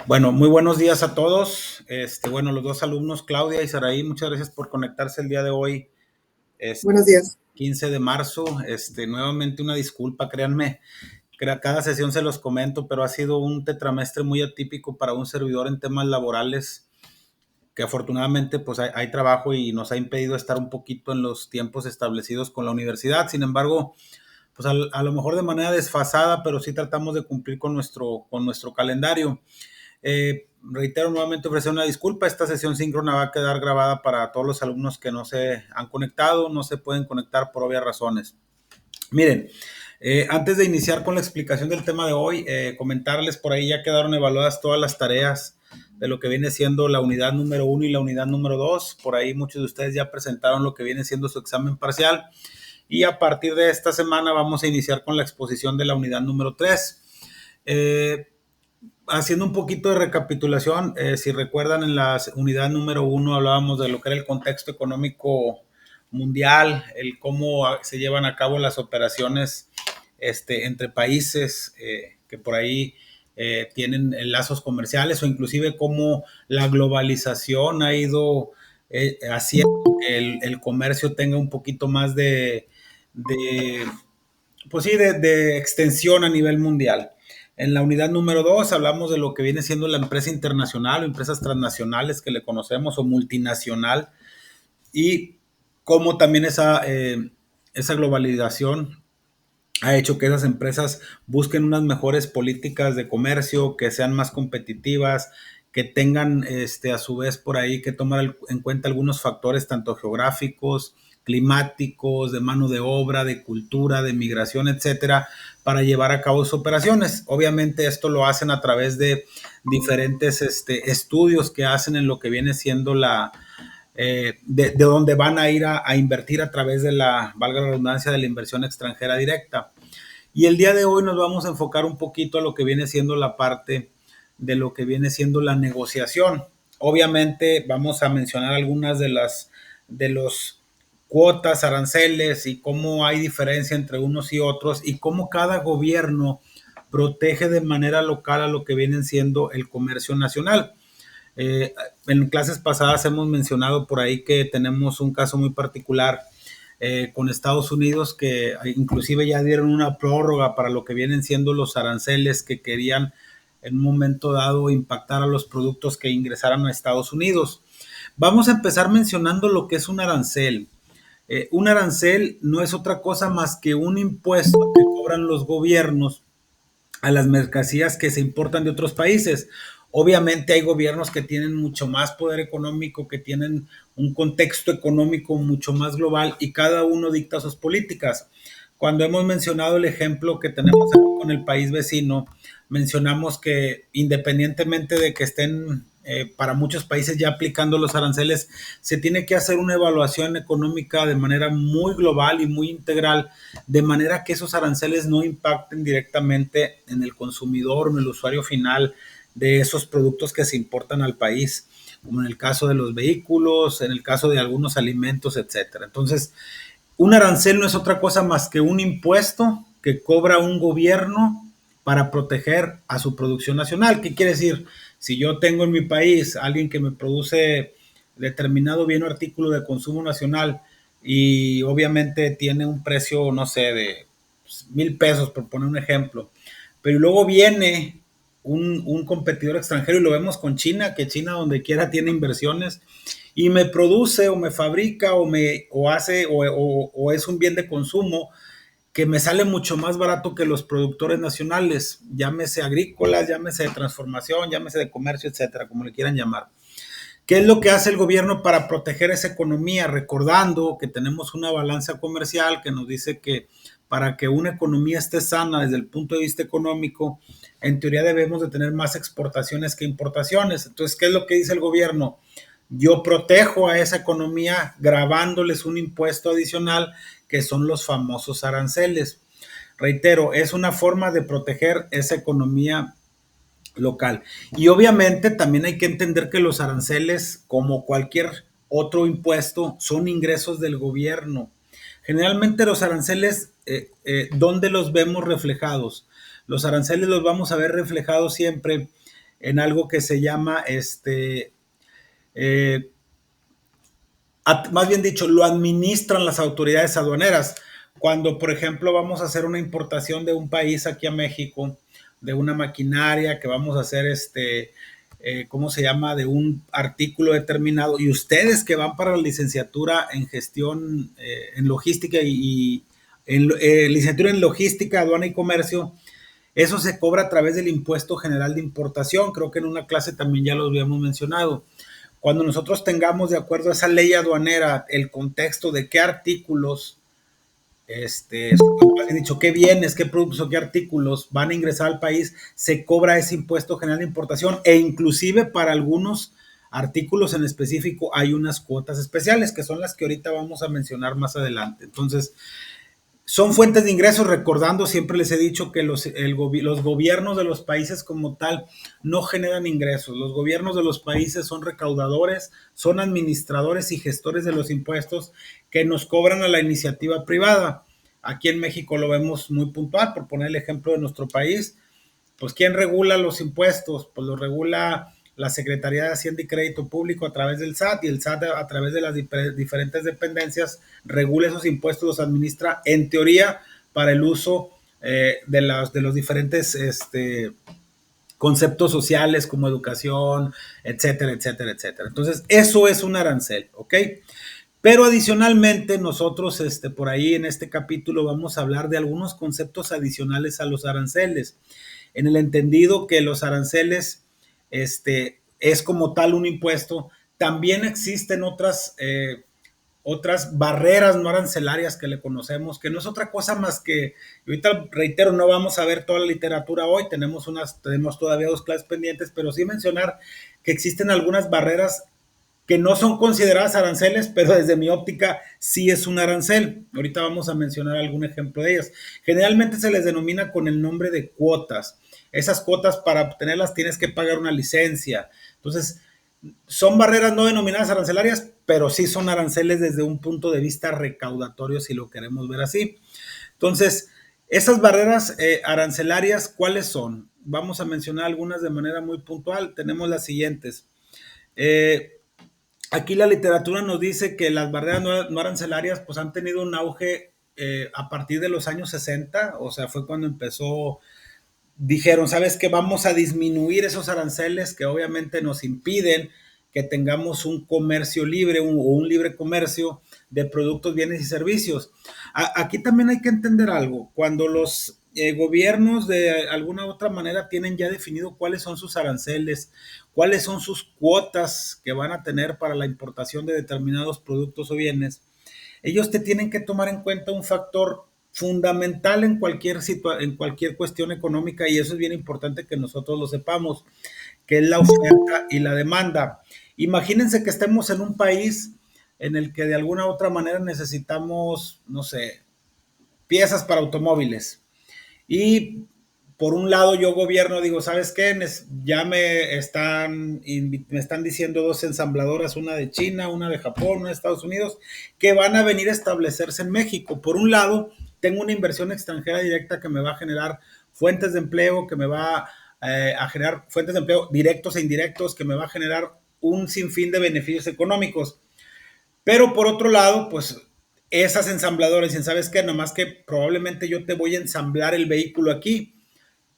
Bueno, muy buenos días a todos. Bueno, los dos alumnos, Claudia y Saraí, muchas gracias por conectarse el día de hoy, este, Buenos días. 15 de marzo. Nuevamente una disculpa, créanme, cada sesión se los comento, pero ha sido un tetramestre muy atípico para un servidor en temas laborales, que afortunadamente pues hay trabajo y nos ha impedido estar un poquito en los tiempos establecidos con la universidad. Sin embargo, pues a lo mejor de manera desfasada, pero sí tratamos de cumplir con nuestro calendario. Reitero nuevamente ofrecer una disculpa. Esta sesión síncrona va a quedar grabada para todos los alumnos que no se han conectado, no se pueden conectar por obvias razones. Miren, antes de iniciar con la explicación del tema de hoy, comentarles por ahí ya quedaron evaluadas todas las tareas de lo que viene siendo la unidad número 1 y la unidad número 2. Por ahí muchos de ustedes ya presentaron lo que viene siendo su examen parcial y a partir de esta semana vamos a iniciar con la exposición de la unidad número 3. Haciendo un poquito de recapitulación, si recuerdan, en la unidad número 1 hablábamos de lo que era el contexto económico mundial, el cómo se llevan a cabo las operaciones entre países que por ahí tienen lazos comerciales, o inclusive cómo la globalización ha ido haciendo que el comercio tenga un poquito más de pues sí, de extensión a nivel mundial. En la unidad número 2 hablamos de lo que viene siendo la empresa internacional o empresas transnacionales que le conocemos, o multinacional, y cómo también esa globalización ha hecho que esas empresas busquen unas mejores políticas de comercio, que sean más competitivas, que tengan a su vez por ahí que tomar en cuenta algunos factores tanto geográficos, climáticos, de mano de obra, de cultura, de migración, etcétera, para llevar a cabo sus operaciones. Obviamente esto lo hacen a través de diferentes estudios que hacen en lo que viene siendo de donde van a ir a invertir a través de valga la redundancia, de la inversión extranjera directa. Y el día de hoy nos vamos a enfocar un poquito a lo que viene siendo la parte de lo que viene siendo la negociación. Obviamente vamos a mencionar algunas de los cuotas, aranceles, y cómo hay diferencia entre unos y otros, y cómo cada gobierno protege de manera local a lo que viene siendo el comercio nacional. En clases pasadas hemos mencionado por ahí que tenemos un caso muy particular con Estados Unidos, que inclusive ya dieron una prórroga para lo que vienen siendo los aranceles que querían en un momento dado impactar a los productos que ingresaran a Estados Unidos. Vamos a empezar mencionando lo que es un arancel. Un arancel no es otra cosa más que un impuesto que cobran los gobiernos a las mercancías que se importan de otros países. Obviamente hay gobiernos que tienen mucho más poder económico, que tienen un contexto económico mucho más global, y cada uno dicta sus políticas. Cuando hemos mencionado el ejemplo que tenemos aquí con el país vecino, mencionamos que independientemente de que estén para muchos países ya aplicando los aranceles, se tiene que hacer una evaluación económica de manera muy global y muy integral, de manera que esos aranceles no impacten directamente en el consumidor, en el usuario final de esos productos que se importan al país, como en el caso de los vehículos, en el caso de algunos alimentos, etcétera. Entonces, un arancel no es otra cosa más que un impuesto que cobra un gobierno para proteger a su producción nacional. ¿Qué quiere decir? Si yo tengo en mi país alguien que me produce determinado bien o artículo de consumo nacional, y obviamente tiene un precio, no sé, de 1,000 pesos, por poner un ejemplo, pero luego viene un competidor extranjero, y lo vemos con China, que China donde quiera tiene inversiones, y me produce o me fabrica o hace o es un bien de consumo que me sale mucho más barato que los productores nacionales, llámese agrícolas, llámese de transformación, llámese de comercio, etcétera, como le quieran llamar. ¿Qué es lo que hace el gobierno para proteger esa economía? Recordando que tenemos una balanza comercial que nos dice que para que una economía esté sana desde el punto de vista económico, en teoría debemos de tener más exportaciones que importaciones. Entonces, ¿qué es lo que dice el gobierno? Yo protejo a esa economía grabándoles un impuesto adicional, que son los famosos aranceles. Reitero, es una forma de proteger esa economía local. Y obviamente también hay que entender que los aranceles, como cualquier otro impuesto, son ingresos del gobierno. Generalmente los aranceles, ¿dónde los vemos reflejados? Los aranceles los vamos a ver reflejados siempre en algo que se llama, eh, más bien dicho, lo administran las autoridades aduaneras. Cuando, por ejemplo, vamos a hacer una importación de un país aquí a México, de una maquinaria que vamos a hacer, ¿cómo se llama? De un artículo determinado. Y ustedes que van para la licenciatura en gestión, en logística y en, licenciatura en logística, aduana y comercio, eso se cobra a través del impuesto general de importación. Creo que en una clase también ya lo habíamos mencionado. Cuando nosotros tengamos, de acuerdo a esa ley aduanera, el contexto de qué artículos, como he dicho, qué bienes, qué productos o qué artículos van a ingresar al país, se cobra ese impuesto general de importación, e inclusive para algunos artículos en específico hay unas cuotas especiales que son las que ahorita vamos a mencionar más adelante. Entonces, son fuentes de ingresos, recordando, siempre les he dicho que los gobiernos de los países como tal no generan ingresos. Los gobiernos de los países son recaudadores, son administradores y gestores de los impuestos que nos cobran a la iniciativa privada. Aquí en México lo vemos muy puntual, por poner el ejemplo de nuestro país. Pues ¿quién regula los impuestos? Pues lo regula la Secretaría de Hacienda y Crédito Público a través del SAT, y el SAT a través de las diferentes dependencias regula esos impuestos, los administra en teoría para el uso de los diferentes conceptos sociales como educación, etcétera, etcétera, etcétera. Entonces, eso es un arancel, ¿ok? Pero adicionalmente nosotros por ahí en este capítulo vamos a hablar de algunos conceptos adicionales a los aranceles, en el entendido que los aranceles es como tal un impuesto. También existen otras barreras no arancelarias que le conocemos, que no es otra cosa más que, ahorita reitero, no vamos a ver toda la literatura hoy, tenemos todavía 2 clases pendientes, pero sí mencionar que existen algunas barreras que no son consideradas aranceles, pero desde mi óptica sí es un arancel. Ahorita vamos a mencionar algún ejemplo de ellas. Generalmente se les denomina con el nombre de cuotas. Esas cuotas, para obtenerlas tienes que pagar una licencia. Entonces, son barreras no denominadas arancelarias, pero sí son aranceles desde un punto de vista recaudatorio, si lo queremos ver así. Entonces, esas barreras arancelarias, ¿cuáles son? Vamos a mencionar algunas de manera muy puntual. Tenemos las siguientes. Aquí la literatura nos dice que las barreras no arancelarias pues han tenido un auge a partir de los años 60, o sea, fue cuando empezó, dijeron, ¿sabes qué? Vamos a disminuir esos aranceles que obviamente nos impiden que tengamos un comercio libre o un libre comercio de productos, bienes y servicios. Aquí también hay que entender algo. Cuando los gobiernos de alguna u otra manera tienen ya definido cuáles son sus aranceles, cuáles son sus cuotas que van a tener para la importación de determinados productos o bienes, ellos te tienen que tomar en cuenta un factor fundamental en cualquier cuestión económica, y eso es bien importante que nosotros lo sepamos, que es la oferta y la demanda. Imagínense que estemos en un país en el que de alguna u otra manera necesitamos, no sé, piezas para automóviles. Y por un lado yo gobierno, digo, ¿sabes qué? Ya me están diciendo 2 ensambladoras, una de China, una de Japón, una de Estados Unidos, que van a venir a establecerse en México. Por un lado, tengo una inversión extranjera directa que me va a generar fuentes de empleo, que me va a generar fuentes de empleo directos e indirectos, que me va a generar un sinfín de beneficios económicos. Pero por otro lado, pues esas ensambladoras dicen, ¿sabes qué? Nomás que probablemente yo te voy a ensamblar el vehículo aquí,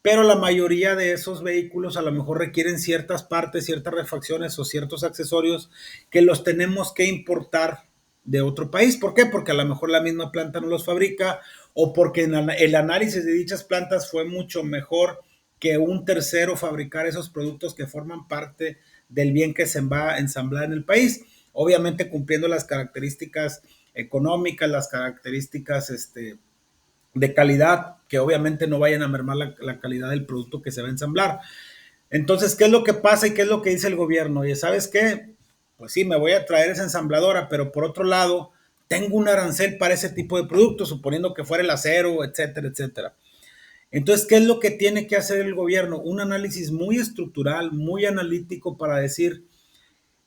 pero la mayoría de esos vehículos a lo mejor requieren ciertas partes, ciertas refacciones o ciertos accesorios que los tenemos que importar de otro país. ¿Por qué? Porque a lo mejor la misma planta no los fabrica, o porque el análisis de dichas plantas fue mucho mejor que un tercero fabricar esos productos que forman parte del bien que se va a ensamblar en el país. Obviamente cumpliendo las características económicas, las características de calidad, que obviamente no vayan a mermar la calidad del producto que se va a ensamblar. Entonces, ¿qué es lo que pasa y qué es lo que dice el gobierno? Oye, ¿sabes qué? Pues sí, me voy a traer esa ensambladora, pero por otro lado, tengo un arancel para ese tipo de productos, suponiendo que fuera el acero, etcétera, etcétera. Entonces, ¿qué es lo que tiene que hacer el gobierno? Un análisis muy estructural, muy analítico, para decir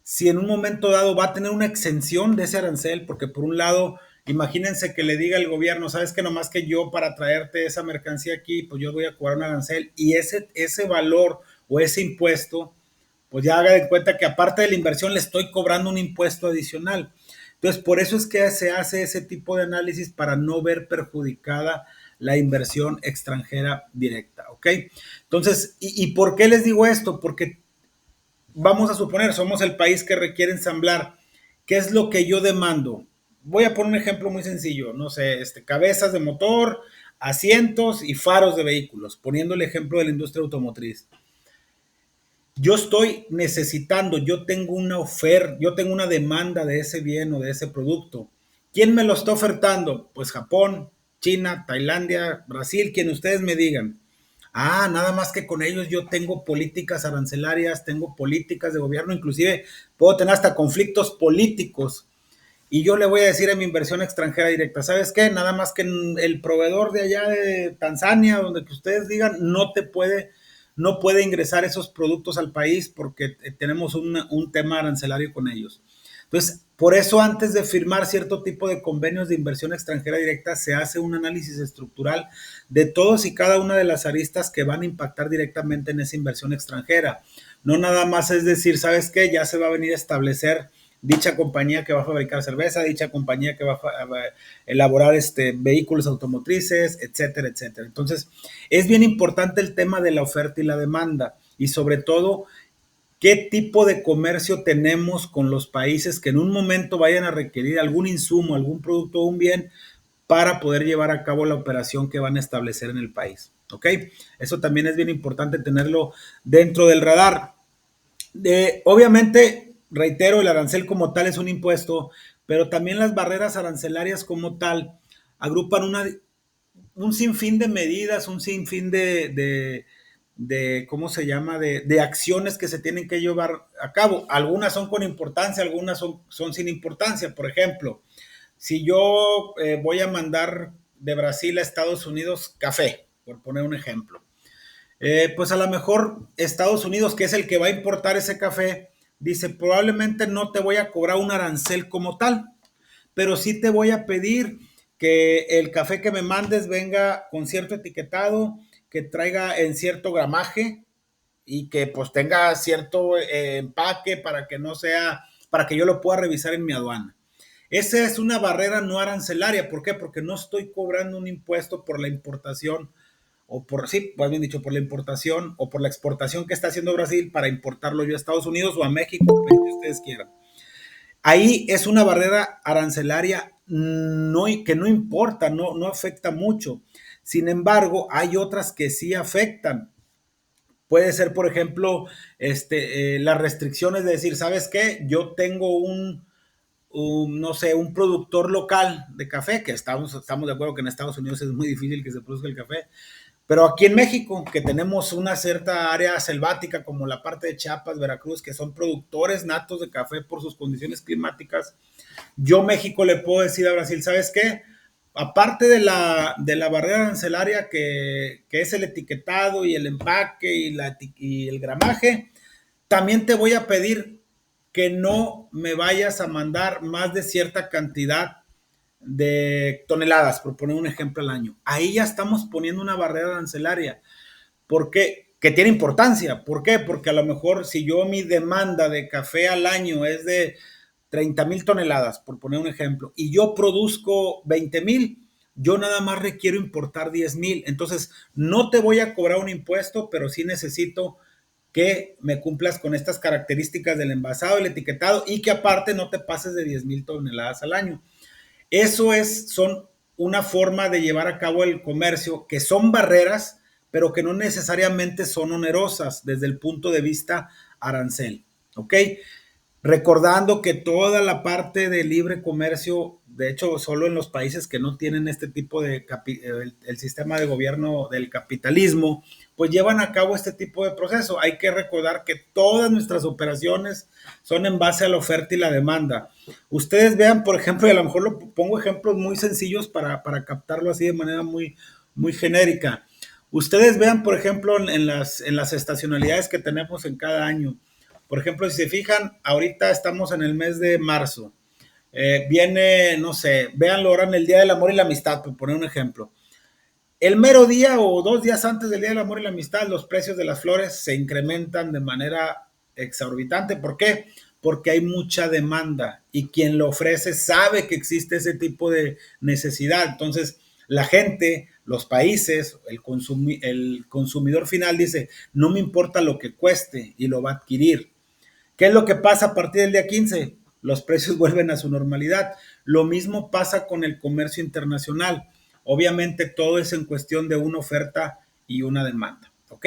si en un momento dado va a tener una exención de ese arancel, porque por un lado, imagínense que le diga el gobierno, sabes que nomás que yo para traerte esa mercancía aquí, pues yo voy a cobrar un arancel, y ese valor o ese impuesto, pues ya haga de cuenta que aparte de la inversión le estoy cobrando un impuesto adicional. Entonces, por eso es que se hace ese tipo de análisis para no ver perjudicada la inversión extranjera directa, ¿ok? Entonces, ¿y por qué les digo esto? Porque vamos a suponer, somos el país que requiere ensamblar. ¿Qué es lo que yo demando? Voy a poner un ejemplo muy sencillo, no sé, cabezas de motor, asientos y faros de vehículos, poniendo el ejemplo de la industria automotriz. Yo estoy necesitando, yo tengo una oferta, yo tengo una demanda de ese bien o de ese producto. ¿Quién me lo está ofertando? Pues Japón, China, Tailandia, Brasil, quien ustedes me digan. Ah, nada más que con ellos yo tengo políticas arancelarias, tengo políticas de gobierno, inclusive puedo tener hasta conflictos políticos. Y yo le voy a decir a mi inversión extranjera directa, ¿sabes qué? Nada más que el proveedor de allá de Tanzania, donde que ustedes digan, no puede ingresar esos productos al país porque tenemos un tema arancelario con ellos. Entonces, por eso antes de firmar cierto tipo de convenios de inversión extranjera directa, se hace un análisis estructural de todos y cada una de las aristas que van a impactar directamente en esa inversión extranjera. No nada más es decir, ¿sabes qué? Ya se va a venir a establecer dicha compañía que va a fabricar cerveza, dicha compañía que va a elaborar vehículos automotrices, etcétera, etcétera. Entonces, es bien importante el tema de la oferta y la demanda y sobre todo qué tipo de comercio tenemos con los países que en un momento vayan a requerir algún insumo, algún producto o un bien para poder llevar a cabo la operación que van a establecer en el país. ¿Ok? Eso también es bien importante tenerlo dentro del radar. Obviamente, reitero, el arancel como tal es un impuesto, pero también las barreras arancelarias como tal agrupan un sinfín de medidas, un sinfín ¿cómo se llama?, de acciones que se tienen que llevar a cabo. Algunas son con importancia, algunas son sin importancia. Por ejemplo, si yo voy a mandar de Brasil a Estados Unidos café, por poner un ejemplo, pues a lo mejor Estados Unidos, que es el que va a importar ese café, dice, probablemente no te voy a cobrar un arancel como tal, pero sí te voy a pedir que el café que me mandes venga con cierto etiquetado, que traiga en cierto gramaje y que pues tenga cierto empaque para que no sea, para que yo lo pueda revisar en mi aduana. Esa es una barrera no arancelaria. ¿Por qué? Porque no estoy cobrando un impuesto por la importación o por, sí, más bien dicho, por la importación o por la exportación que está haciendo Brasil para importarlo yo a Estados Unidos o a México, que ustedes quieran. Ahí es una barrera arancelaria que no importa, no afecta mucho. Sin embargo, hay otras que sí afectan. Puede ser, por ejemplo, las restricciones de decir, ¿sabes qué? Yo tengo no sé, un productor local de café, que estamos de acuerdo que en Estados Unidos es muy difícil que se produzca el café, pero aquí en México, que tenemos una cierta área selvática como la parte de Chiapas, Veracruz, que son productores natos de café por sus condiciones climáticas, yo México le puedo decir a Brasil, ¿sabes qué? Aparte de la barrera arancelaria que es el etiquetado y el empaque y el gramaje, también te voy a pedir que no me vayas a mandar más de cierta cantidad de toneladas, por poner un ejemplo al año. Ahí ya estamos poniendo una barrera arancelaria. ¿Por qué? Que tiene importancia. ¿Por qué? Porque a lo mejor si yo mi demanda de café al año es de 30,000 toneladas, por poner un ejemplo, y yo produzco 20,000, yo nada más requiero importar 10,000. Entonces, no te voy a cobrar un impuesto, pero sí necesito que me cumplas con estas características del envasado, el etiquetado y que aparte no te pases de 10,000 toneladas al año. Son una forma de llevar a cabo el comercio que son barreras, pero que no necesariamente son onerosas desde el punto de vista arancel. ¿Ok? Recordando que toda la parte de libre comercio, de hecho, solo en los países que no tienen este tipo de el sistema de gobierno del capitalismo, pues llevan a cabo este tipo de proceso. Hay que recordar que todas nuestras operaciones son en base a la oferta y la demanda. Ustedes vean, por ejemplo, y a lo mejor lo pongo ejemplos muy sencillos para captarlo así de manera muy genérica. Ustedes vean, por ejemplo, en las estacionalidades que tenemos en cada año. Por ejemplo, si se fijan, ahorita estamos en el mes de marzo. Viene, no sé, véanlo ahora en el Día del Amor y la Amistad, por poner un ejemplo. El mero día o 2 días antes del Día del Amor y la Amistad, los precios de las flores se incrementan de manera exorbitante. ¿Por qué? Porque hay mucha demanda y quien lo ofrece sabe que existe ese tipo de necesidad. Entonces, la gente, los países, el consumidor final dice, no me importa lo que cueste y lo va a adquirir. ¿Qué es lo que pasa a partir del día 15? Los precios vuelven a su normalidad. Lo mismo pasa con el comercio internacional. Obviamente todo es en cuestión de una oferta y una demanda. ¿Ok?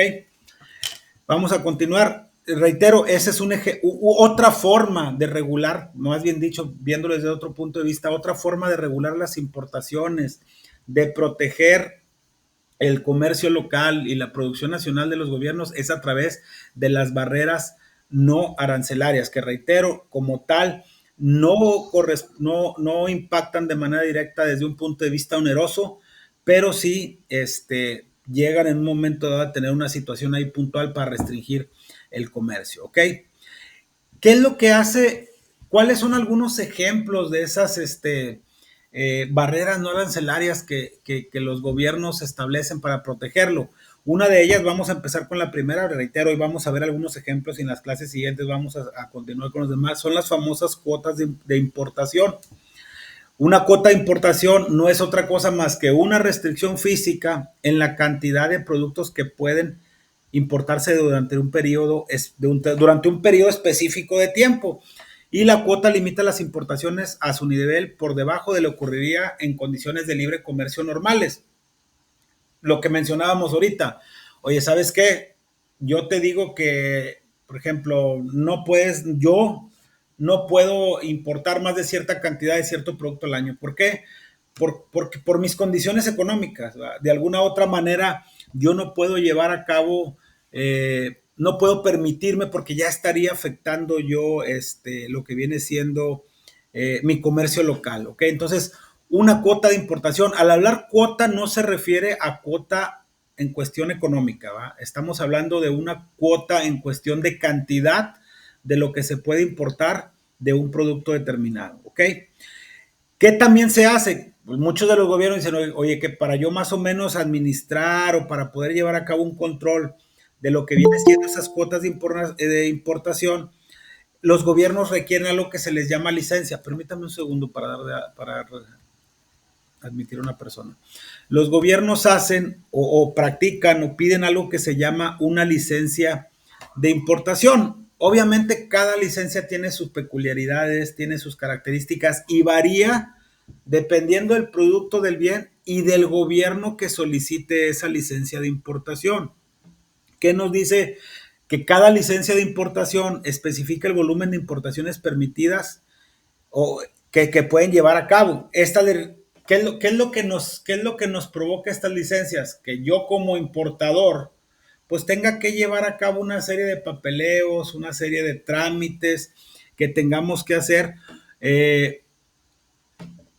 Vamos a continuar. Reitero, esa es otra forma de regular, más bien dicho, viéndolo desde otro punto de vista, otra forma de regular las importaciones, de proteger el comercio local y la producción nacional de los gobiernos es a través de las barreras no arancelarias, que reitero, como tal, no impactan de manera directa desde un punto de vista oneroso, pero sí llegan en un momento dado a tener una situación ahí puntual para restringir el comercio, ¿ok? ¿Qué es lo que hace? ¿Cuáles son algunos ejemplos de esas barreras no arancelarias que los gobiernos establecen para protegerlo? Una de ellas, vamos a empezar con la primera, reitero, y vamos a ver algunos ejemplos y en las clases siguientes vamos a continuar con los demás, son las famosas cuotas de importación. Una cuota de importación no es otra cosa más que una restricción física en la cantidad de productos que pueden importarse durante un periodo específico de tiempo. Y la cuota limita las importaciones a su nivel por debajo de lo que ocurriría en condiciones de libre comercio normales. Lo que mencionábamos ahorita. Oye, ¿sabes qué? Yo te digo que, por ejemplo, yo no puedo importar más de cierta cantidad de cierto producto al año. ¿Por qué? Porque por mis condiciones económicas, ¿verdad? De alguna otra manera, yo no puedo llevar a cabo, no puedo permitirme porque ya estaría afectando yo lo que viene siendo mi comercio local, ¿ok? Entonces, una cuota de importación, al hablar cuota no se refiere a cuota en cuestión económica, ¿va? Estamos hablando de una cuota en cuestión de cantidad de lo que se puede importar de un producto determinado, ¿ok? ¿Qué también se hace? Pues muchos de los gobiernos dicen, oye, que para yo más o menos administrar o para poder llevar a cabo un control de lo que viene siendo esas cuotas de importación, los gobiernos requieren algo que se les llama licencia. Permítame un segundo para admitir a una persona. Los gobiernos hacen o practican o piden algo que se llama una licencia de importación. Obviamente cada licencia tiene sus peculiaridades, tiene sus características y varía dependiendo del producto del bien y del gobierno que solicite esa licencia de importación. ¿Qué nos dice? Que cada licencia de importación especifica el volumen de importaciones permitidas o que pueden llevar a cabo. ¿Qué es lo que nos provoca estas licencias? Que yo como importador pues tenga que llevar a cabo una serie de papeleos, una serie de trámites que tengamos que hacer eh,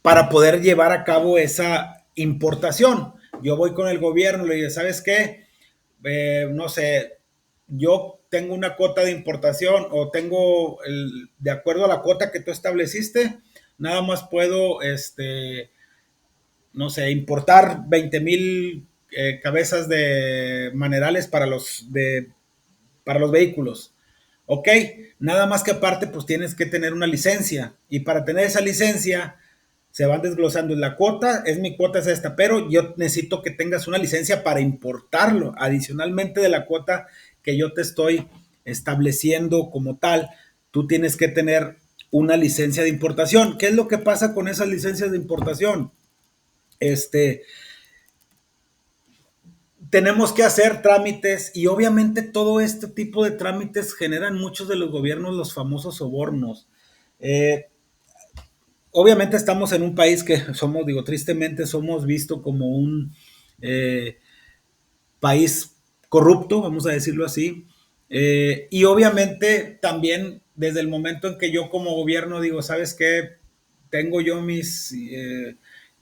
para poder llevar a cabo esa importación. Yo voy con el gobierno y le digo, ¿sabes qué? No sé, yo tengo una cuota de importación o de acuerdo a la cuota que tú estableciste, nada más puedo, no sé, importar 20,000 cabezas de manerales para los vehículos. Ok, nada más que aparte, pues tienes que tener una licencia. Y para tener esa licencia, se van desglosando la cuota, mi cuota es esta, pero yo necesito que tengas una licencia para importarlo, adicionalmente de la cuota que yo te estoy estableciendo como tal, tú tienes que tener una licencia de importación. ¿Qué es lo que pasa con esas licencias de importación? Tenemos que hacer trámites y obviamente todo este tipo de trámites generan muchos de los gobiernos los famosos sobornos. Eh, Obviamente estamos en un país que somos, digo, tristemente somos visto como un eh, país corrupto, vamos a decirlo así. Y obviamente también desde el momento en que yo como gobierno digo, ¿sabes qué? Tengo yo mis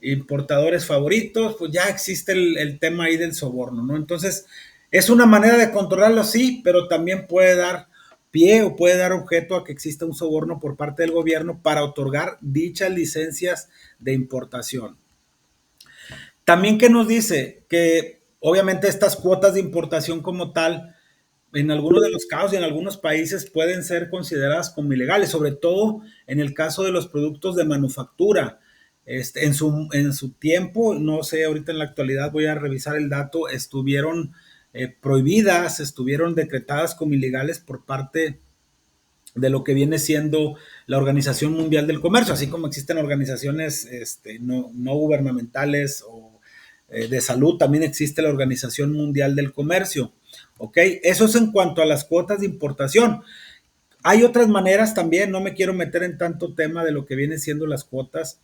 importadores favoritos, pues ya existe el tema ahí del soborno, ¿no? Entonces, es una manera de controlarlo, sí, pero también puede dar pie o puede dar objeto a que exista un soborno por parte del gobierno para otorgar dichas licencias de importación. También que nos dice que obviamente estas cuotas de importación como tal, en algunos de los casos y en algunos países pueden ser consideradas como ilegales, sobre todo en el caso de los productos de manufactura. En su tiempo, no sé, ahorita en la actualidad voy a revisar el dato, estuvieron prohibidas, estuvieron decretadas como ilegales por parte de lo que viene siendo la Organización Mundial del Comercio, así como existen organizaciones no gubernamentales o de salud, también existe la Organización Mundial del Comercio. ¿Ok? Eso es en cuanto a las cuotas de importación. Hay otras maneras también, no me quiero meter en tanto tema de lo que vienen siendo las cuotas,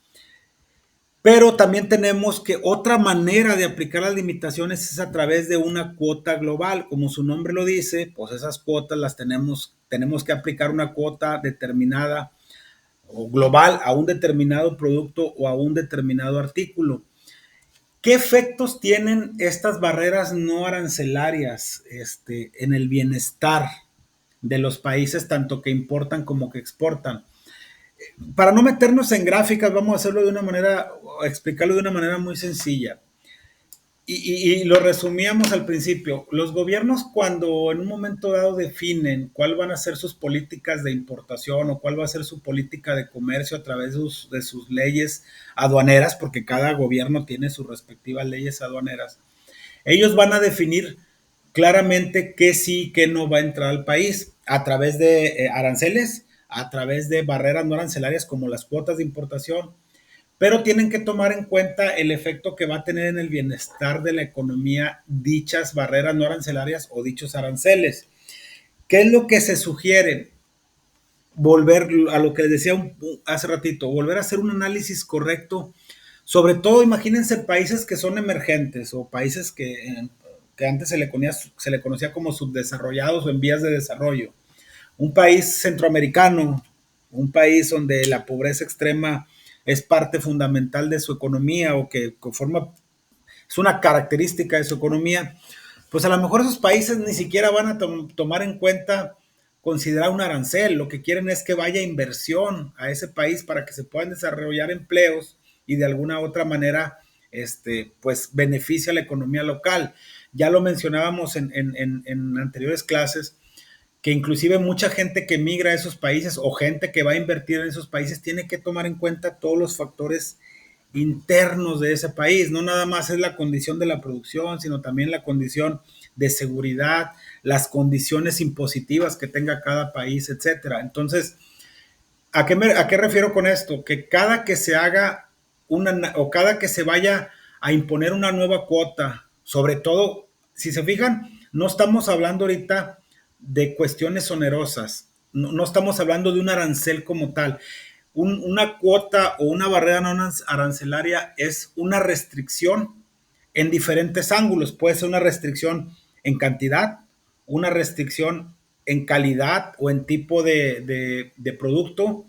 pero también tenemos que otra manera de aplicar las limitaciones es a través de una cuota global. Como su nombre lo dice, pues esas cuotas las tenemos que aplicar una cuota determinada o global a un determinado producto o a un determinado artículo. ¿Qué efectos tienen estas barreras no arancelarias en el bienestar de los países, tanto que importan como que exportan? Para no meternos en gráficas, vamos a hacerlo de una manera, explicarlo de una manera muy sencilla. Y lo resumíamos al principio. Los gobiernos cuando en un momento dado definen cuál van a ser sus políticas de importación o cuál va a ser su política de comercio a través de sus leyes aduaneras, porque cada gobierno tiene sus respectivas leyes aduaneras, ellos van a definir claramente qué sí y qué no va a entrar al país a través de aranceles, a través de barreras no arancelarias como las cuotas de importación, pero tienen que tomar en cuenta el efecto que va a tener en el bienestar de la economía dichas barreras no arancelarias o dichos aranceles. ¿Qué es lo que se sugiere? Volver a lo que les decía hace ratito, volver a hacer un análisis correcto, sobre todo imagínense países que son emergentes o países que antes se le conocía como subdesarrollados o en vías de desarrollo. Un país centroamericano, un país donde la pobreza extrema es parte fundamental de su economía o que es una característica de su economía, pues a lo mejor esos países ni siquiera van a tomar en cuenta considerar un arancel. Lo que quieren es que vaya inversión a ese país para que se puedan desarrollar empleos y de alguna otra manera pues beneficia a la economía local. Ya lo mencionábamos en anteriores clases, que inclusive mucha gente que migra a esos países o gente que va a invertir en esos países tiene que tomar en cuenta todos los factores internos de ese país. No nada más es la condición de la producción, sino también la condición de seguridad, las condiciones impositivas que tenga cada país, etcétera. Entonces, ¿a qué refiero con esto? Que cada que se haga o cada que se vaya a imponer una nueva cuota, sobre todo, si se fijan, no estamos hablando ahorita de cuestiones onerosas, no estamos hablando de un arancel como tal. Una cuota o una barrera no arancelaria es una restricción en diferentes ángulos. Puede ser una restricción en cantidad, una restricción en calidad o en tipo de producto.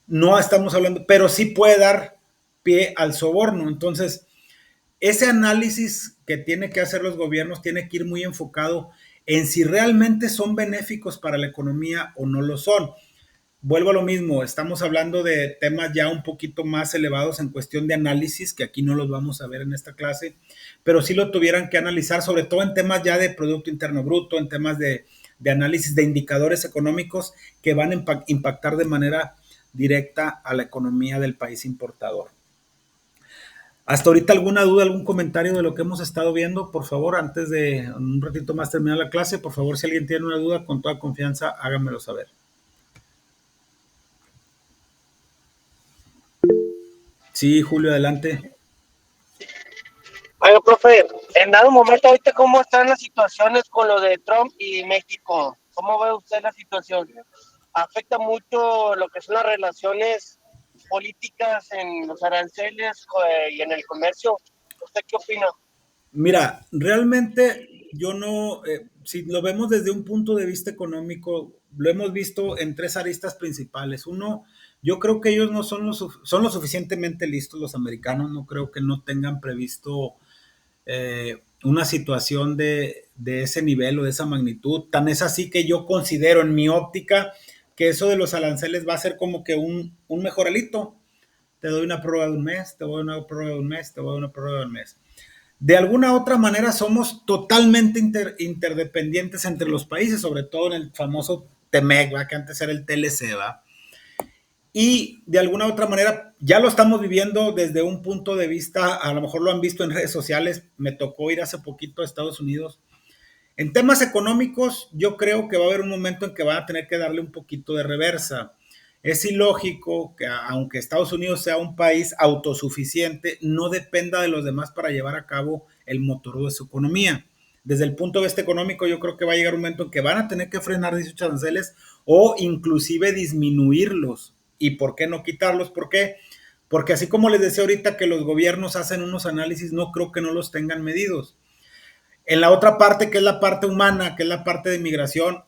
No estamos hablando, pero sí puede dar pie al soborno. Entonces, ese análisis que tiene que hacer los gobiernos tiene que ir muy enfocado en si realmente son benéficos para la economía o no lo son. Vuelvo a lo mismo, estamos hablando de temas ya un poquito más elevados en cuestión de análisis, que aquí no los vamos a ver en esta clase, pero sí lo tuvieran que analizar, sobre todo en temas ya de Producto Interno Bruto, en temas de análisis de indicadores económicos que van a impactar de manera directa a la economía del país importador. Hasta ahorita alguna duda, algún comentario de lo que hemos estado viendo, por favor, antes de un ratito más terminar la clase, por favor, si alguien tiene una duda, con toda confianza, háganmelo saber. Sí, Julio, adelante. Oiga, profe, en dado momento ahorita, ¿cómo están las situaciones con lo de Trump y México? ¿Cómo ve usted la situación? ¿Afecta mucho lo que son las relaciones políticas en los aranceles y en el comercio? ¿Usted qué opina? Mira, realmente yo no, si lo vemos desde un punto de vista económico, lo hemos visto en tres aristas principales. Uno, yo creo que ellos no son lo suficientemente listos, los americanos, no creo que no tengan previsto una situación de ese nivel o de esa magnitud. Tan es así que yo considero en mi óptica que eso de los aranceles va a ser como que un mejoralito. Te doy una prueba de un mes, te doy una prueba de un mes, te doy una prueba de un mes. De alguna otra manera somos totalmente interdependientes entre los países, sobre todo en el famoso TEMEC, ¿va? Que antes era el TLC, ¿va? Y de alguna otra manera ya lo estamos viviendo desde un punto de vista, a lo mejor lo han visto en redes sociales, me tocó ir hace poquito a Estados Unidos. En temas económicos, yo creo que va a haber un momento en que van a tener que darle un poquito de reversa. Es ilógico que aunque Estados Unidos sea un país autosuficiente, no dependa de los demás para llevar a cabo el motor de su economía. Desde el punto de vista económico, yo creo que va a llegar un momento en que van a tener que frenar dichos aranceles o inclusive disminuirlos. ¿Y por qué no quitarlos? ¿Por qué? Porque así como les decía ahorita que los gobiernos hacen unos análisis, no creo que no los tengan medidos. En la otra parte, que es la parte humana, que es la parte de migración,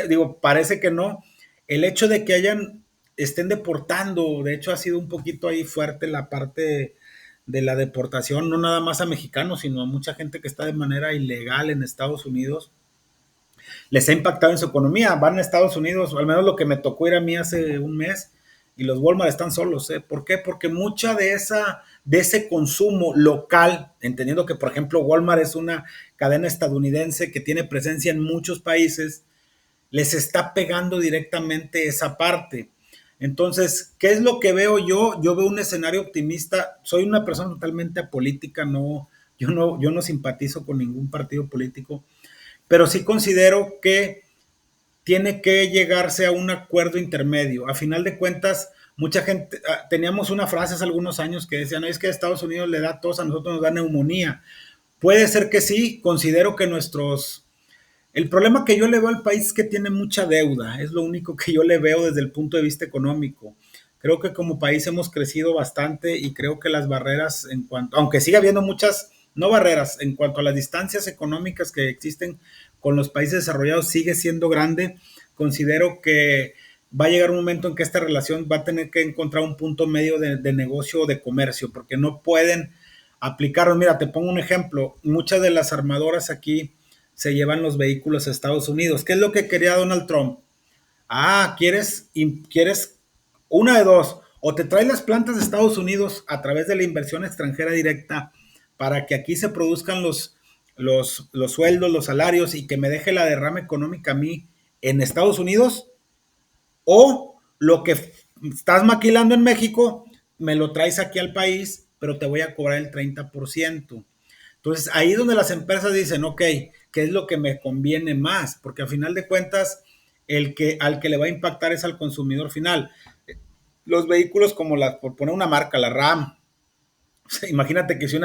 digo, parece que no. El hecho de que estén deportando, de hecho ha sido un poquito ahí fuerte la parte de la deportación, no nada más a mexicanos, sino a mucha gente que está de manera ilegal en Estados Unidos, les ha impactado en su economía. Van a Estados Unidos, o al menos lo que me tocó ir a mí hace un mes, y los Walmart están solos. ¿Eh? ¿Por qué? Porque mucha de ese consumo local, entendiendo que, por ejemplo, Walmart es una cadena estadounidense que tiene presencia en muchos países, les está pegando directamente esa parte. Entonces, ¿qué es lo que veo yo? Yo veo un escenario optimista. Soy una persona totalmente apolítica, yo no simpatizo con ningún partido político, pero sí considero que tiene que llegarse a un acuerdo intermedio. A final de cuentas, mucha gente, teníamos una frase hace algunos años que decía, no, es que a Estados Unidos le da tos, a nosotros nos da neumonía. Puede ser que sí, considero que el problema que yo le veo al país es que tiene mucha deuda, es lo único que yo le veo desde el punto de vista económico. Creo que como país hemos crecido bastante y creo que las barreras en cuanto, aunque siga habiendo muchas, no barreras, en cuanto a las distancias económicas que existen con los países desarrollados sigue siendo grande. Considero que va a llegar un momento en que esta relación va a tener que encontrar un punto medio de negocio o de comercio, porque no pueden aplicarlo. Mira, te pongo un ejemplo. Muchas de las armadoras aquí se llevan los vehículos a Estados Unidos. ¿Qué es lo que quería Donald Trump? ¿Quieres una de dos? O te traes las plantas de Estados Unidos a través de la inversión extranjera directa para que aquí se produzcan los sueldos, los salarios y que me deje la derrama económica a mí en Estados Unidos, o lo que estás maquilando en México, me lo traes aquí al país, pero te voy a cobrar el 30%. Entonces, ahí es donde las empresas dicen, ok, ¿qué es lo que me conviene más? Porque al final de cuentas, al que le va a impactar es al consumidor final. Los vehículos como por poner una marca, la RAM, o sea, imagínate que si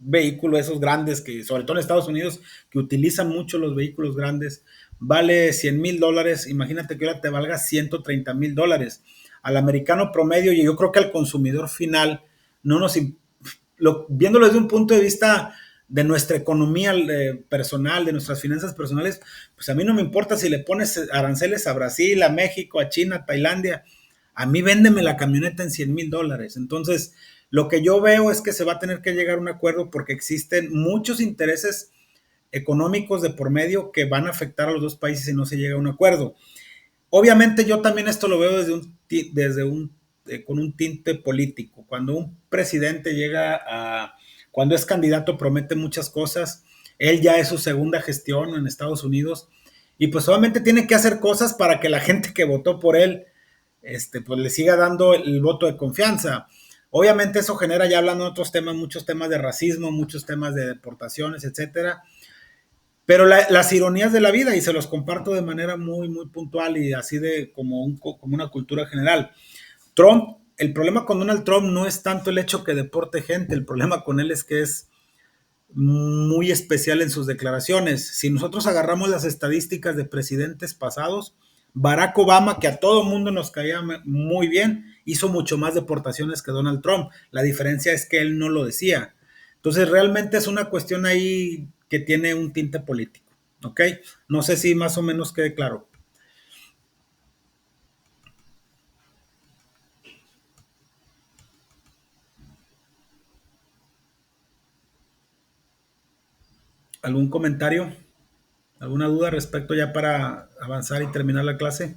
vehículo de esos grandes, que sobre todo en Estados Unidos, que utilizan mucho los vehículos grandes, vale $100,000, imagínate que ahora te valga $130,000. Al americano promedio, y yo creo que al consumidor final, no nos, viéndolo desde un punto de vista de nuestra economía personal, de nuestras finanzas personales, pues a mí no me importa si le pones aranceles a Brasil, a México, a China, a Tailandia, a mí véndeme la camioneta en $100,000. Entonces, lo que yo veo es que se va a tener que llegar a un acuerdo porque existen muchos intereses económicos de por medio que van a afectar a los dos países si no se llega a un acuerdo. Obviamente yo también esto lo veo con un tinte político. Cuando un presidente cuando es candidato promete muchas cosas, él ya es su segunda gestión en Estados Unidos y pues obviamente tiene que hacer cosas para que la gente que votó por él, pues le siga dando el voto de confianza. Obviamente eso genera, ya hablando de otros temas, muchos temas de racismo, muchos temas de deportaciones, etcétera. Pero las ironías de la vida, y se los comparto de manera muy, muy puntual y así como una cultura general. El problema con Donald Trump no es tanto el hecho que deporte gente, el problema con él es que es muy especial en sus declaraciones. Si nosotros agarramos las estadísticas de presidentes pasados, Barack Obama, que a todo mundo nos caía muy bien, hizo mucho más deportaciones que Donald Trump. La diferencia es que él no lo decía. Entonces, realmente es una cuestión ahí que tiene un tinte político. ¿Ok? No sé si más o menos quede claro. ¿Algún comentario? ¿Alguna duda respecto ya para avanzar y terminar la clase?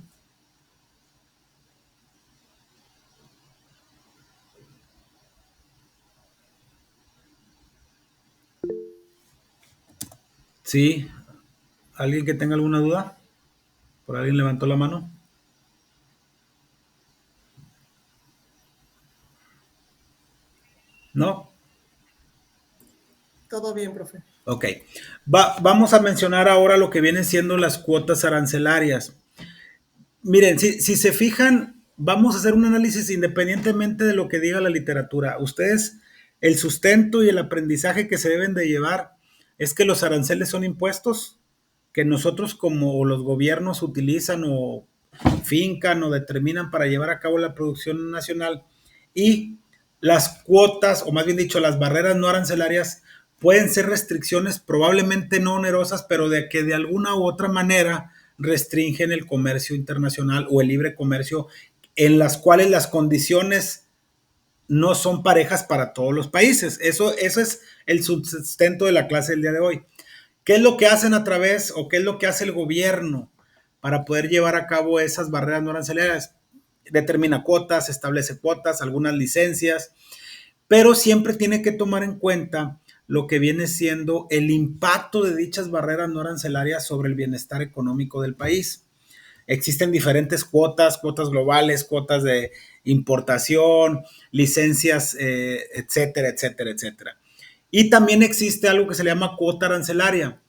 Sí, ¿alguien que tenga alguna duda? ¿Por alguien levantó la mano? ¿No? Todo bien, profe. Ok. Vamos a mencionar ahora lo que vienen siendo las cuotas arancelarias. Miren, si se fijan, vamos a hacer un análisis independientemente de lo que diga la literatura. Ustedes, el sustento y el aprendizaje que se deben de llevar es que los aranceles son impuestos que nosotros como los gobiernos utilizan o fincan o determinan para llevar a cabo la producción nacional, y las cuotas, o más bien dicho, las barreras no arancelarias pueden ser restricciones probablemente no onerosas, pero de que de alguna u otra manera restringen el comercio internacional o el libre comercio, en las cuales las condiciones no son parejas para todos los países. Eso es el sustento de la clase del día de hoy. ¿Qué es lo que hacen a través o qué es lo que hace el gobierno para poder llevar a cabo esas barreras no arancelarias? Determina cuotas, establece cuotas, algunas licencias, pero siempre tiene que tomar en cuenta lo que viene siendo el impacto de dichas barreras no arancelarias sobre el bienestar económico del país. Existen diferentes cuotas, cuotas globales, cuotas de importación, licencias, etcétera, etcétera, etcétera. Y también existe algo que se le llama cuota arancelaria.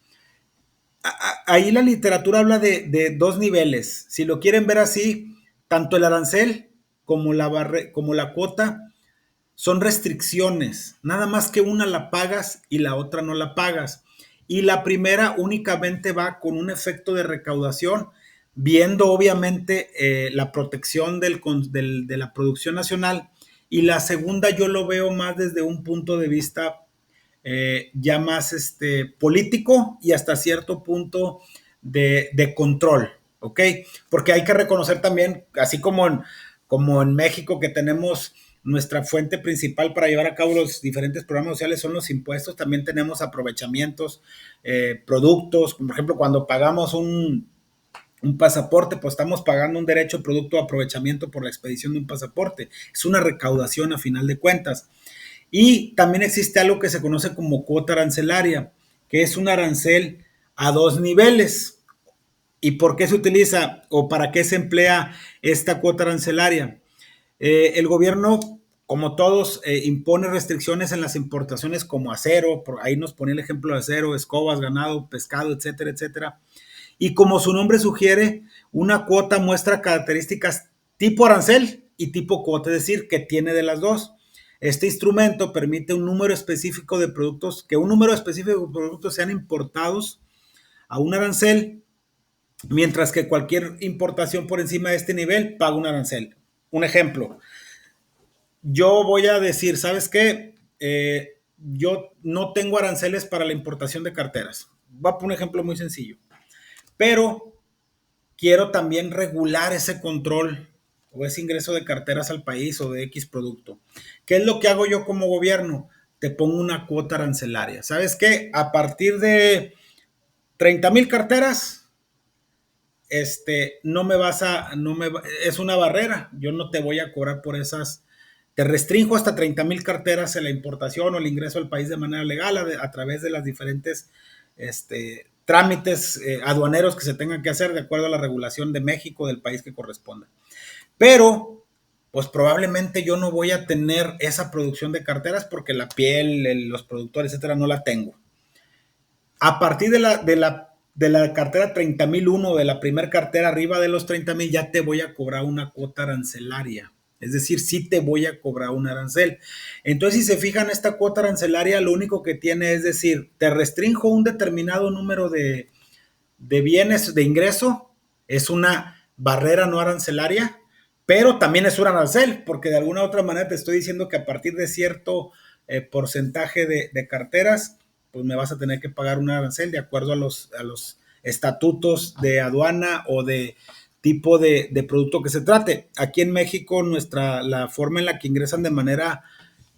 Ahí la literatura habla de dos niveles. Si lo quieren ver así, tanto el arancel como como la cuota son restricciones. Nada más que una la pagas y la otra no la pagas. Y la primera únicamente va con un efecto de recaudación, viendo obviamente la protección de la producción nacional. Y la segunda yo lo veo más desde un punto de vista ya más político y hasta cierto punto de control, ¿ok? Porque hay que reconocer también, así como en México, que tenemos nuestra fuente principal para llevar a cabo los diferentes programas sociales son los impuestos, también tenemos aprovechamientos, productos, por ejemplo, cuando pagamos un pasaporte, pues estamos pagando un derecho, producto, aprovechamiento por la expedición de un pasaporte. Es una recaudación a final de cuentas. Y también existe algo que se conoce como cuota arancelaria, que es un arancel a dos niveles. ¿Y por qué se utiliza o para qué se emplea esta cuota arancelaria? El gobierno, como todos, impone restricciones en las importaciones como acero, por ahí nos pone el ejemplo de acero, escobas, ganado, pescado, etcétera, etcétera. Y como su nombre sugiere, una cuota muestra características tipo arancel y tipo cuota, es decir, que tiene de las dos. Este instrumento permite un número específico de productos, que un número específico de productos sean importados a un arancel, mientras que cualquier importación por encima de este nivel paga un arancel. Un ejemplo, yo voy a decir, ¿sabes qué? Yo no tengo aranceles para la importación de carteras. Va a poner un ejemplo muy sencillo. Pero quiero también regular ese control o ese ingreso de carteras al país o de X producto. ¿Qué es lo que hago yo como gobierno? Te pongo una cuota arancelaria. ¿Sabes qué? A partir de 30,000 carteras, no me vas a, no me, es una barrera. Yo no te voy a cobrar por esas. Te restringo hasta 30,000 carteras en la importación o el ingreso al país de manera legal a través de las diferentes trámites aduaneros que se tengan que hacer de acuerdo a la regulación de México, del país que corresponda. Pero, pues probablemente yo no voy a tener esa producción de carteras porque la piel, los productores, etcétera, no la tengo. A partir de la cartera 30,001, de la primera cartera arriba de los 30,000, ya te voy a cobrar una cuota arancelaria. Es decir, sí te voy a cobrar un arancel. Entonces, si se fijan, esta cuota arancelaria lo único que tiene es decir, te restringo un determinado número de bienes de ingreso, es una barrera no arancelaria, pero también es un arancel, porque de alguna u otra manera te estoy diciendo que a partir de cierto porcentaje de carteras, pues me vas a tener que pagar un arancel de acuerdo a los estatutos de aduana o de tipo de producto que se trate. Aquí en México, la forma en la que ingresan de manera,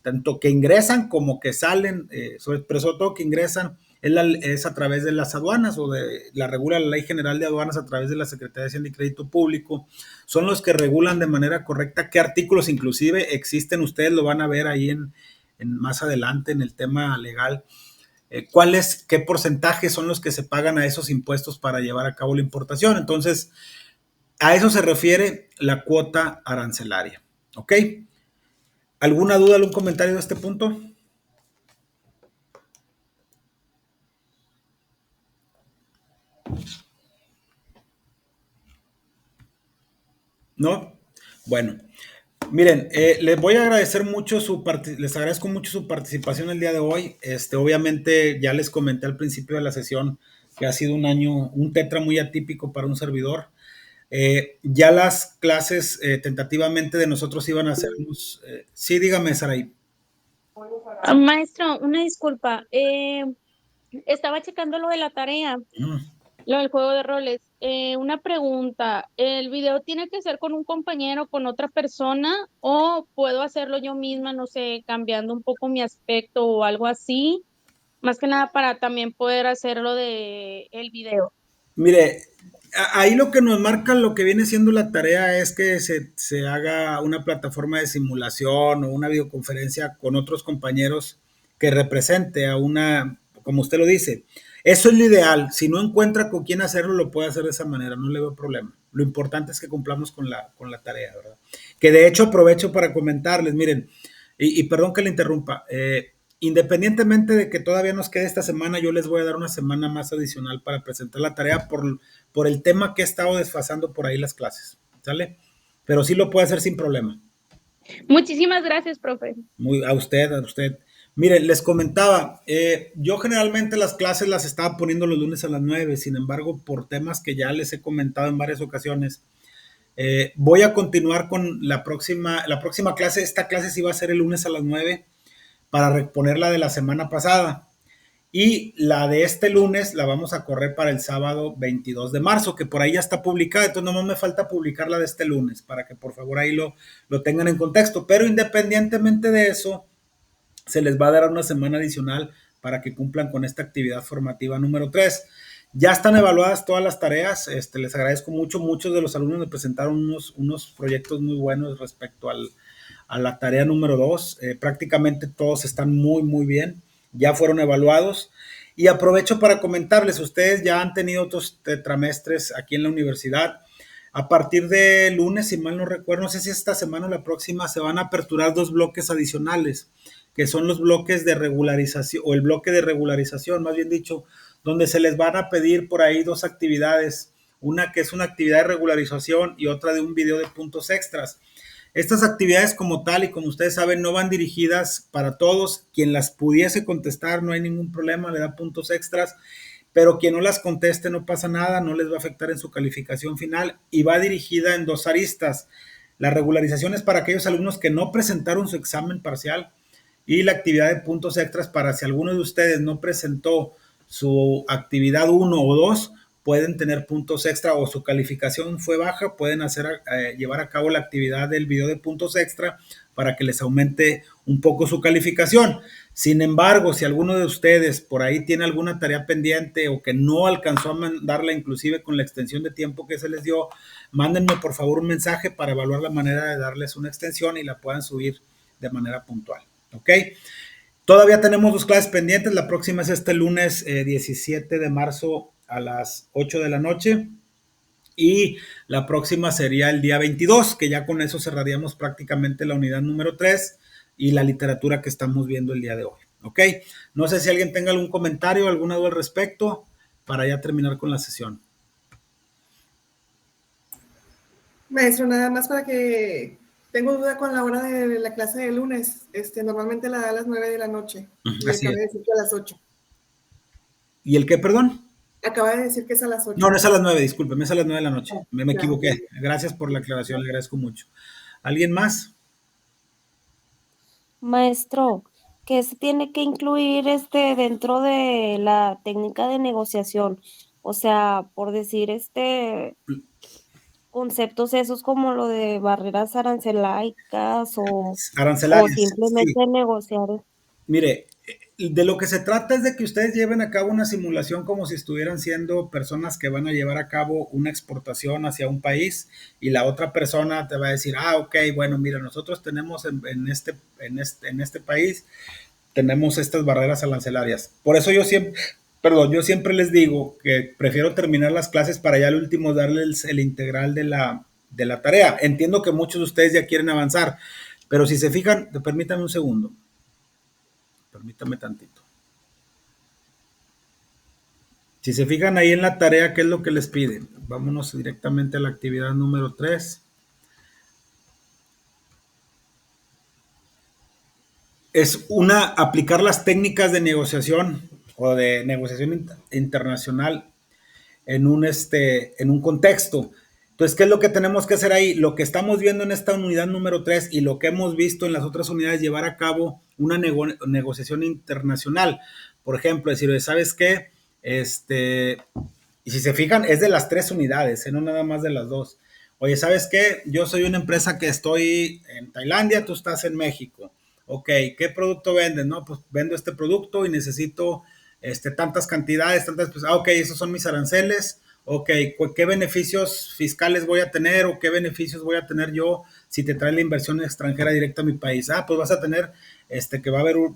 tanto que ingresan como que salen, pero sobre todo que ingresan, es a través de las aduanas o de la regula la Ley General de Aduanas a través de la Secretaría de Hacienda y Crédito Público. Son los que regulan de manera correcta qué artículos inclusive existen. Ustedes lo van a ver ahí más adelante en el tema legal. qué porcentajes son los que se pagan a esos impuestos para llevar a cabo la importación. Entonces, a eso se refiere la cuota arancelaria. ¿Ok? ¿Alguna duda, algún comentario de este punto? ¿No? Bueno, miren, les voy a agradecer mucho les agradezco mucho su participación el día de hoy. Obviamente, ya les comenté al principio de la sesión que ha sido un año, un tetra muy atípico para un servidor. Ya las clases tentativamente de nosotros iban a hacernos. Sí, dígame, Saraí. Maestro, una disculpa. Estaba checando lo de la tarea, lo del juego de roles. Una pregunta, ¿el video tiene que ser con un compañero, con otra persona, o puedo hacerlo yo misma, no sé, cambiando un poco mi aspecto o algo así? Más que nada para también poder hacerlo de el video. Mire, ahí lo que nos marca lo que viene siendo la tarea es que se haga una plataforma de simulación o una videoconferencia con otros compañeros que represente a una, como usted lo dice. Eso es lo ideal. Si no encuentra con quién hacerlo, lo puede hacer de esa manera, no le veo problema. Lo importante es que cumplamos con la tarea, ¿verdad? Que de hecho aprovecho para comentarles, miren, y perdón que le interrumpa, independientemente de que todavía nos quede esta semana, yo les voy a dar una semana más adicional para presentar la tarea por el tema que he estado desfasando por ahí las clases, ¿sale? Pero sí lo puede hacer sin problema. Muchísimas gracias, profe. A usted, a usted. Mire, les comentaba, yo generalmente las clases las estaba poniendo los lunes a las 9, sin embargo, por temas que ya les he comentado en varias ocasiones, voy a continuar con la próxima clase. Esta clase sí va a ser el lunes a las 9 para reponer la de la semana pasada. Y la de este lunes la vamos a correr para el sábado 22 de marzo, que por ahí ya está publicada. Entonces, nomás me falta publicar la de este lunes para que por favor ahí lo tengan en contexto. Pero independientemente de eso, se les va a dar una semana adicional para que cumplan con esta actividad formativa número 3. Ya están evaluadas todas las tareas. Les agradezco mucho. Muchos de los alumnos me presentaron unos proyectos muy buenos respecto a la tarea número 2. Prácticamente todos están muy, muy bien. Ya fueron evaluados. Y aprovecho para comentarles, ustedes ya han tenido otros tetramestres aquí en la universidad. A partir de lunes, si mal no recuerdo, no sé si esta semana o la próxima, se van a aperturar 2 bloques adicionales, que son los bloques de regularización, o el bloque de regularización, más bien dicho, donde se les van a pedir por ahí 2 actividades, una que es una actividad de regularización y otra de un video de puntos extras. Estas actividades como tal y como ustedes saben no van dirigidas para todos. Quien las pudiese contestar no hay ningún problema, le da puntos extras, pero quien no las conteste no pasa nada, no les va a afectar en su calificación final y va dirigida en 2 aristas. La regularización es para aquellos alumnos que no presentaron su examen parcial y la actividad de puntos extras para si alguno de ustedes no presentó su actividad 1 o 2, pueden tener puntos extra o su calificación fue baja, pueden llevar a cabo la actividad del video de puntos extra para que les aumente un poco su calificación. Sin embargo, si alguno de ustedes por ahí tiene alguna tarea pendiente o que no alcanzó a mandarla inclusive con la extensión de tiempo que se les dio, mándenme por favor un mensaje para evaluar la manera de darles una extensión y la puedan subir de manera puntual. ¿Ok? Todavía tenemos 2 clases pendientes. La próxima es este lunes 17 de marzo a las 8 de la noche. Y la próxima sería el día 22, que ya con eso cerraríamos prácticamente la unidad número 3 y la literatura que estamos viendo el día de hoy. ¿Ok? No sé si alguien tenga algún comentario, alguna duda al respecto, para ya terminar con la sesión. Maestro, nada más para que tengo duda con la hora de la clase de lunes. Normalmente la da a las 9 de la noche. Y acaba de decir que a las 8. ¿Y el qué, perdón? Acaba de decir que es a las 8. No, no es a las 9, discúlpeme, es a las 9 de la noche. Me equivoqué. Gracias por la aclaración, le agradezco mucho. ¿Alguien más? Maestro, ¿qué se tiene que incluir dentro de la técnica de negociación? O sea, por decir conceptos esos como lo de barreras arancelarias o simplemente sí. negociar. Mire, de lo que se trata es de que ustedes lleven a cabo una simulación como si estuvieran siendo personas que van a llevar a cabo una exportación hacia un país y la otra persona te va a decir, ok, bueno, mira, nosotros tenemos en este país tenemos estas barreras arancelarias. Por eso yo siempre les digo que prefiero terminar las clases para ya al último darles el integral de la tarea. Entiendo que muchos de ustedes ya quieren avanzar, pero si se fijan, permítanme un segundo. Permítame tantito. Si se fijan ahí en la tarea, ¿qué es lo que les piden? Vámonos directamente a la actividad número 3. Es aplicar las técnicas de negociación o de negociación internacional en un contexto. Entonces, ¿qué es lo que tenemos que hacer ahí? Lo que estamos viendo en esta unidad número 3 y lo que hemos visto en las otras unidades, llevar a cabo una negociación internacional. Por ejemplo, decir, ¿sabes qué? Y si se fijan, es de las 3 unidades, no nada más de las 2. Oye, ¿sabes qué? Yo soy una empresa que estoy en Tailandia, tú estás en México. Ok, ¿qué producto vendes? No, pues vendo este producto y necesito tantas cantidades, pues, ok, esos son mis aranceles. Ok, ¿qué beneficios fiscales voy a tener o qué beneficios voy a tener yo si te trae la inversión extranjera directa a mi país? Pues vas a tener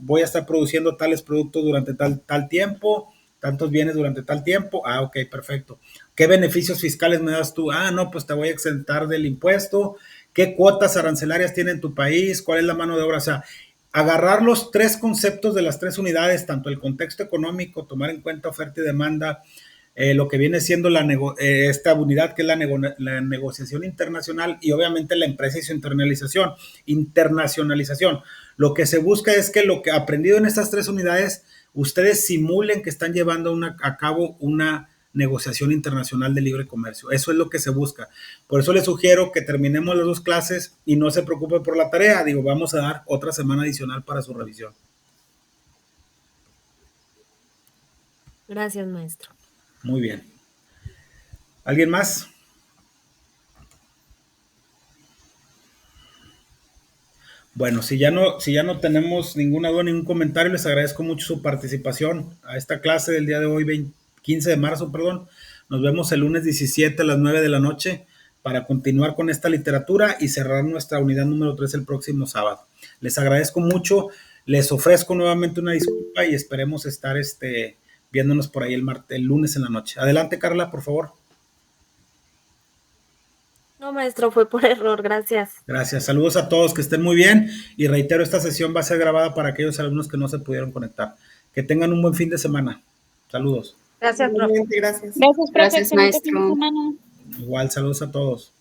voy a estar produciendo tales productos durante tal tiempo, tantos bienes durante tal tiempo. Ok, perfecto. ¿Qué beneficios fiscales me das tú? No, pues te voy a exentar del impuesto. ¿Qué cuotas arancelarias tiene en tu país? ¿Cuál es la mano de obra? O sea, agarrar los 3 conceptos de las 3 unidades, tanto el contexto económico, tomar en cuenta oferta y demanda, lo que viene siendo esta unidad que es la negociación internacional y obviamente la empresa y su internacionalización. Lo que se busca es que lo que aprendido en estas 3 unidades, ustedes simulen que están llevando a cabo una negociación internacional de libre comercio. Eso es lo que se busca. Por eso les sugiero que terminemos las 2 clases y no se preocupen por la tarea. Vamos a dar otra semana adicional para su revisión. Gracias, maestro. Muy bien. ¿Alguien más? Bueno, si ya no tenemos ninguna duda, ningún comentario, les agradezco mucho su participación a esta clase del día de hoy, 15 de marzo, perdón. Nos vemos el lunes 17 a las 9 de la noche para continuar con esta literatura y cerrar nuestra unidad número 3 el próximo sábado. Les agradezco mucho, les ofrezco nuevamente una disculpa y esperemos estar viéndonos por ahí el lunes en la noche. Adelante, Carla, por favor. No, maestro, fue por error, gracias. Gracias, saludos a todos, que estén muy bien y reitero, esta sesión va a ser grabada para aquellos alumnos que no se pudieron conectar. Que tengan un buen fin de semana. Saludos. Gracias, profe. Gracias. Gracias, profe. Gracias, Excelente fin de maestro. semana. Igual, saludos a todos.